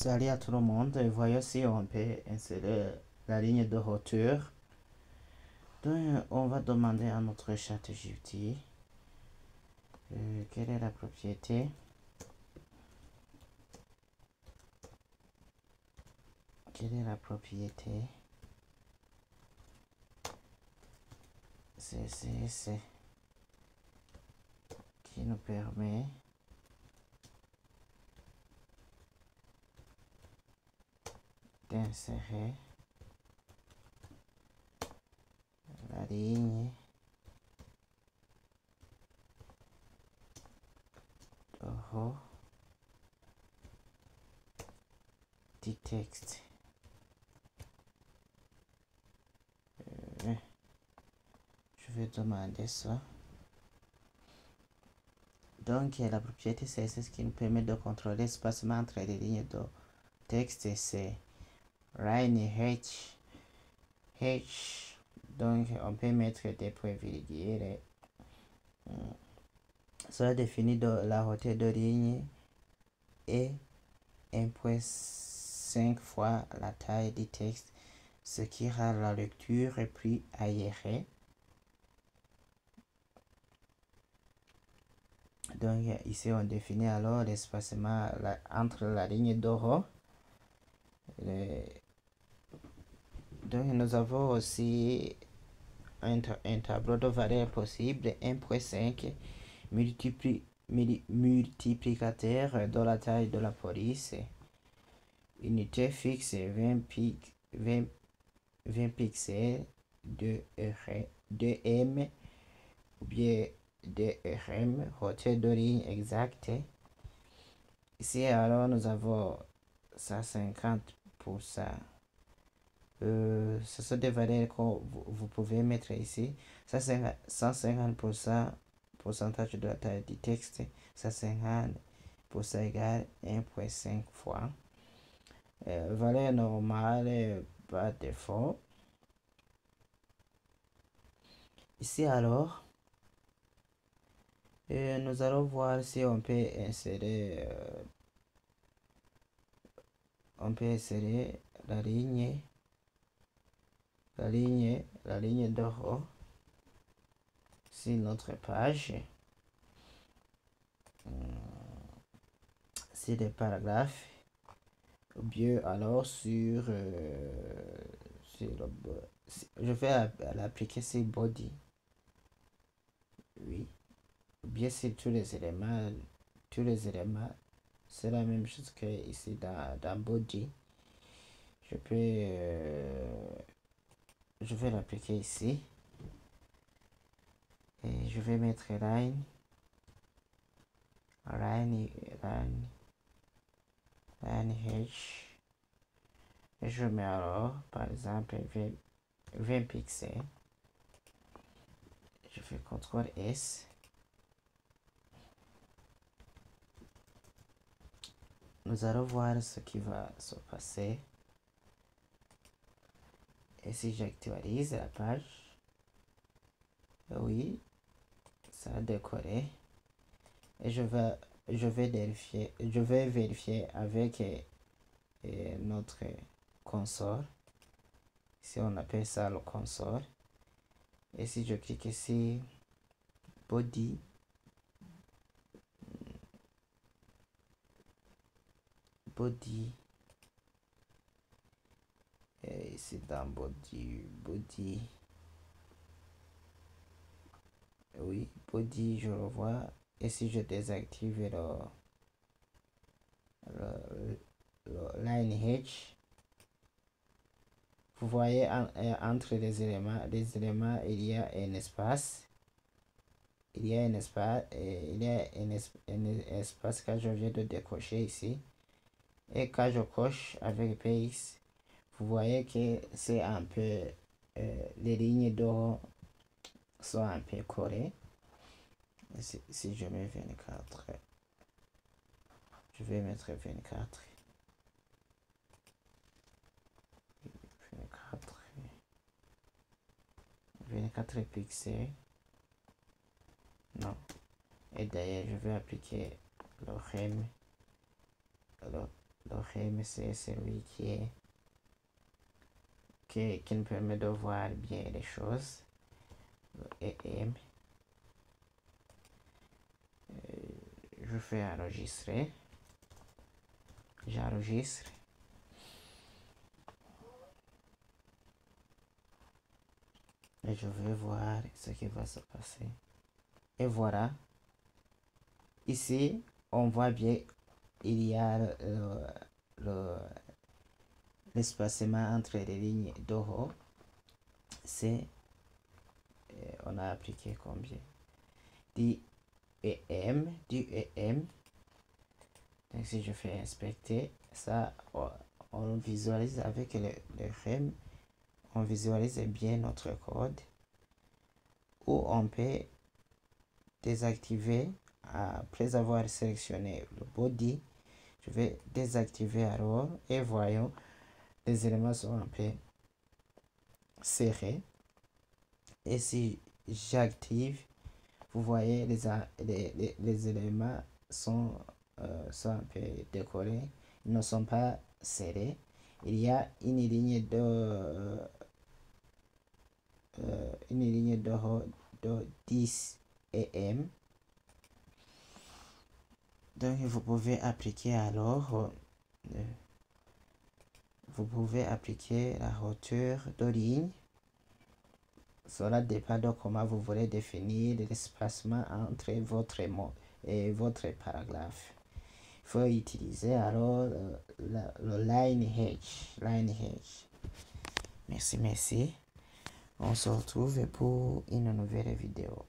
Salut à tout le monde, voyons si on peut insérer la ligne de hauteur. Donc on va demander à notre ChatGPT quelle est la propriété. Quelle est la propriété CSS qui nous permet d'insérer la ligne de haut du texte. Je vais demander ça. Donc la propriété CSS qui nous permet de contrôler l'espacement entre les lignes de texte, c'est line h. Donc on peut mettre des points virgules. Cela définit de la hauteur de ligne et 1,5 fois la taille du texte, ce qui rend la lecture plus aérée. Donc ici on définit alors l'espacement entre la ligne de haut. Donc nous avons aussi un tableau de variables possibles, 1,5 multiplicateur de la taille de la police, unité fixe 20 pixels de m ou bien de rm, hauteur de ligne exacte. Ici alors nous avons 150%. Ce sont des valeurs que vous pouvez mettre ici. 150% pourcentage de la taille du texte, 150% égale 1,5 fois. Valeur normale, pas défaut. Ici alors, nous allons voir si on peut insérer la ligne de haut sur notre page, sur des paragraphes, ou bien alors sur je vais l'appliquer sur body, oui, ou bien sur tous les éléments, c'est la même chose que ici dans body. Je vais l'appliquer ici et je vais mettre line h et je mets alors par exemple 20 pixels. Je fais CTRL S. Nous allons voir ce qui va se passer. Et si j'actualise la page, oui, ça a décoré. Et je vais vérifier avec notre console. Ici on appelle ça le console. Et si je clique ici, body, et ici dans body, oui, body, je le vois. Et si je désactive le line H, vous voyez entre les éléments, il y a un espace. Il y a un espace que je viens de décocher ici. Et quand je coche avec Paste, vous voyez que c'est un peu les lignes d'or sont un peu collées. Si je mets 24, je vais mettre 24 pixels. Non. Et d'ailleurs, je vais appliquer le rem, Le rem, c'est celui qui nous permet de voir bien les choses. Le EM. Je fais enregistrer. J'enregistre. Et je vais voir ce qui va se passer. Et voilà. Ici, on voit bien, il y a l'espacement entre les lignes de haut. C'est, on a appliqué combien? Du EM. Donc si je fais inspecter, ça, on visualise avec le REM, on visualise bien notre code, où on peut désactiver après avoir sélectionné le body. Je vais désactiver alors et voyons, les éléments sont un peu serrés. Et si j'active, vous voyez les éléments sont un peu décorés, ils ne sont pas serrés. Il y a une ligne de 10 EM. Donc vous pouvez appliquer alors vous pouvez appliquer la hauteur de ligne. Cela dépend de comment vous voulez définir l'espacement entre votre mot et votre paragraphe. Il faut utiliser alors le line edge. Merci. On se retrouve pour une nouvelle vidéo.